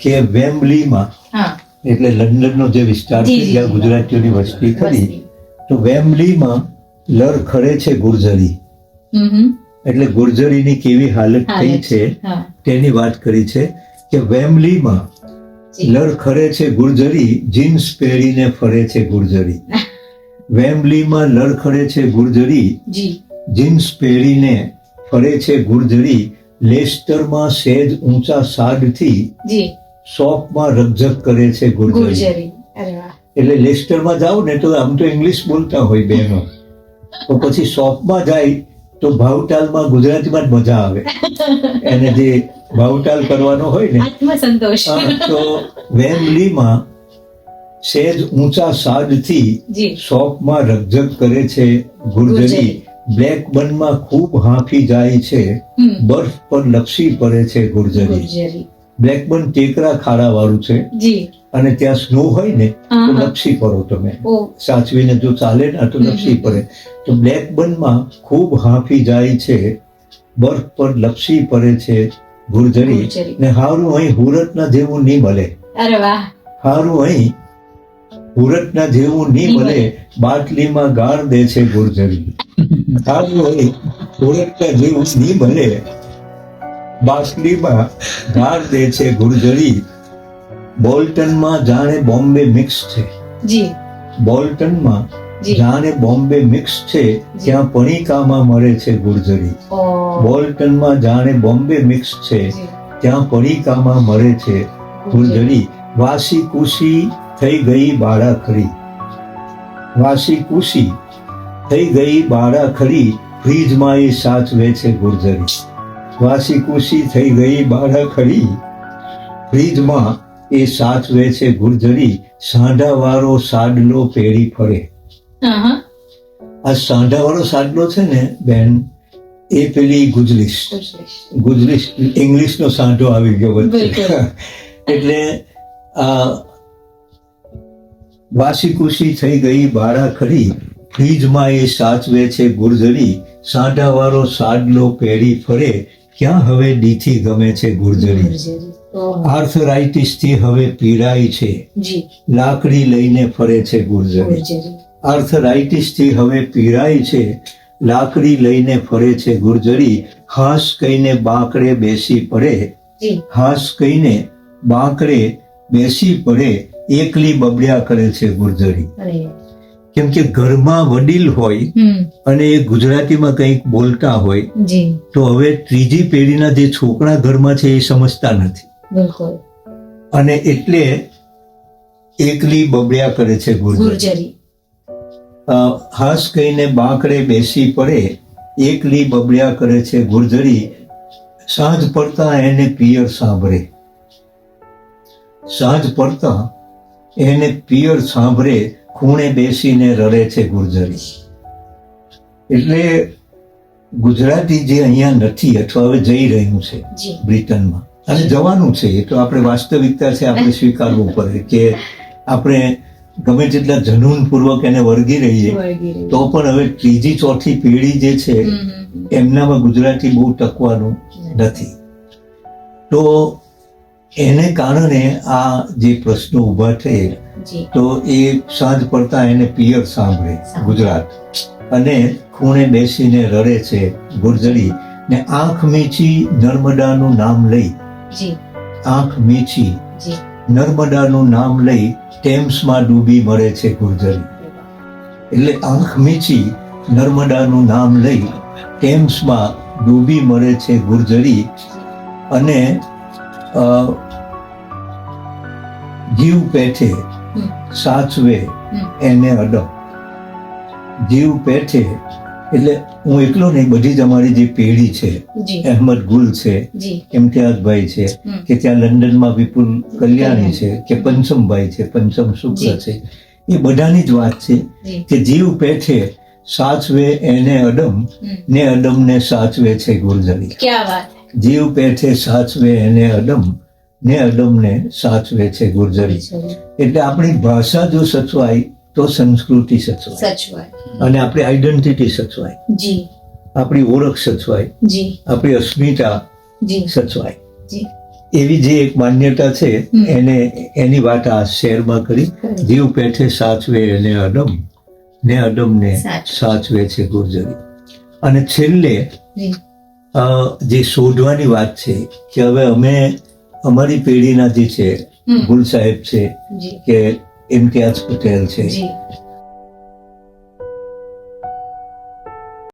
કે વેમ્બલીમાં એટલે લંડનનો જે વિસ્તાર છે જ્યાં ગુજરાતીઓની વસ્તી ખરી, તો વેમ્બલીમાં લડખડે છે ગુર્જરી. એટલે ગુર્જરીની કેવી હાલત થઈ છે તેની વાત કરી છે કે વેમ્બલીમાં લડખડે છે ગુર્જરી, જીન્સ પહેરીને ફરે છે ગુર્જરી. વેમ્બલીમાં લડખડે છે ગુર્જરી, જીન્સ પહેરીને ફરે છે ગુર્જરી. લેસ્ટરમાં સહેજ ઊંચા સાડથી શોપમાં રકઝક કરે છે ગુર્જરી. એટલે લેસ્ટરમાં જાઓ ને તો આમ તો ઇંગ્લિશ બોલતા હોય બહેનો, તો પછી શોપમાં જાય તો ભાવતાલમાં ગુજરાતીમાં જ મજા આવે. એને જે ભાવતાલ કરવાનો હોય ને આત્મસંતોષ. તો વેમ્બલીમાં સહેજ ઊંચા સાડથી શોપમાં રકઝક કરે છે ગુર્જરી. બ્લેકબર્નમાં ખૂબ હાંફી જાય છે, બર્ફ પર લપસી પડે છે ગુર્જરી. બ્લેકબર્ન ટેકરા ખાડા વાળું છે અને ત્યાં સ્નો હોય ને તો લપસી પડો તમે, સાચવીને જો ચાલે ને તો લપસી પડે. તો બ્લેકબર્નમાં ખૂબ હાંફી જાય છે, બર્ફ પર લપસી પડે છે ગુર્જરી. ને હારું અહીં હુરતના જેવું નહીં મળે. હારું અહીં હુરતના જેવું નહીં મળે, બાટલીમાં ગાળ દે છે ગુર્જરી. હારું અહીં હુરતના જેવું નહીં મળે, બાટલીમાં ગાળ દે છે ગુર્જરી. બોલ્ટનમાં જાણે બોમ્બે મિક્સ છે. બોલ્ટનમાં જાણે બોમ્બે મિક્સ છે, ત્યાં પણીકામાં મળે છે ગુર્જરી. બોલ્ટનમાં જાણે બોમ્બે મિક્સ છે, ત્યાં પણીકામાં મળે છે ગુર્જરી. વાસી કુસી થઈ ગઈ બાળા ખરી, વાસી કુસી થઈ ગઈ બાળા ખરી, ફ્રીજમાં એ સાચવે છે ગુર્જરી. વાસી કુસી થઈ ગઈ બાળા ખરી, ફ્રીજમાં એ સાચવે છે ગુર્જરી. સાંઢાવાળો સાડલો પહેરી ફરે. આ સાંઢાવાળો સાડલો છે ને બેન, એ પેલી ગુજલીશ ઇંગ્લિશનો સાંઢો આવી ગયો વચ્ચે. એટલે આ વાસી કુસી થઈ ગઈ બાળા ખરી, ફ્રીજમાં એ સાચવે છે ગુર્જરી. સાંઢાવાળો સાડલો પહેરી ફરે, ક્યાં હવે દીથી ગમે છે ગુર્જરી. આર્થરાઇટિસ થી હવે પીડાય છે, લાકડી લઈને ફરે છે ગુર્જરી. આર્થરાઇટિસ થી હવે પીડાય છે, લાકડી લઈને ફરે છે ગુર્જરી. હાસ કહીને બાંકડે બેસી પડે, હાસ કહીને બાંકડે બેસી પડે, એકલી બબડ્યા કરે છે ગુર્જરી. કેમ કે ઘરમાં વડીલ હોય અને એ ગુજરાતીમાં કંઈક બોલતા હોય, તો હવે ત્રીજી પેઢીના જે છોકરા ઘરમાં છે એ સમજતા નથી, અને એટલે એકલી બબડ્યા કરે છે ગુર્જરી. હાસ કહીને બાંકડે બેસી પડે, એકલી બબડ્યા કરે છે ગુર્જરી. સાંજ પડતા એને પિયર સાંભળે, સાંજ પડતા એને પિયર સાંભળે, ખૂણે બેસીને રડે છે ગુર્જરી. એટલે ગુજરાતી જે અહીંયા નથી અથવા હવે જઈ રહ્યું છે બ્રિટનમાં, અને જવાનું છે, એ તો આપણે વાસ્તવિકતા છે, આપણે સ્વીકારવું પડે કે આપણે ગમે તેટલા જનૂનપૂર્વક એને વળગી રહીએ તો પણ હવે ત્રીજી ચોથી પેઢી જે છે એમનામાં ગુજરાતી બહુ ટકવાનું નથી. તો એને કારણે આ જે પ્રશ્નો ઊભા થયે, તો એ સાંજ પડતા એને પિયર સાંભળે ગુજરાત, અને ખૂણે બેસીને રડે છે ગુર્જરી. ને આંખ મીચી નર્મદાનું નામ લઈ, આંખ મીચી નર્મદાનું નામ લઈ, ટેમ્સમાં ડૂબી મરે છે ગુર્જરી. એટલે આંખ મીચી નર્મદાનું નામ લઈ, ટેમ્સમાં ડૂબી મરે છે ગુર્જરી. અને જીવ પેઠે સાચવે એને અડમ. જીવ પેઠે એટલે હું એકલો નહીં, બધી જ અમારી જે પેઢી છે, અહેમદ ગુલ છે, ઇમ્તિયાઝભાઈ છે, કે ત્યાં લંડનમાં વિપુલ કલ્યાણી છે, કે પંચમભાઈ છે, પંચમ શુક્લ છે, એ બધાની જ વાત છે કે જીવ પેઠે સાચવે એને અડમ, ને અડમને સાચવે છે ગુર્જરી. જીવ પેઠે સાચવે એને અડમ, ને અડમને સાચવે છે ગુર્જરી. એટલે આપણી ભાષા જો સચવાય તો સંસ્કૃતિ સચવાય, અને આપણી આઈડેન્ટિટી સચવાય, આપણી ઓળખ સચવાય, આપણી અસ્મિતા સચવાય. એવી જે એક માન્યતા છે એને એની વાત આ શેરમાં કરી. જીવ પેઠે સાચવે એને અડમ ને અડમને સાચવે છે ગુર્જરી. અને છેલ્લે જે શોધવાની વાત છે કે હવે અમે અમારી પેઢીના જે છે ગુલ સાહેબ છે કે ઇમ્તિયાઝ પટેલ છે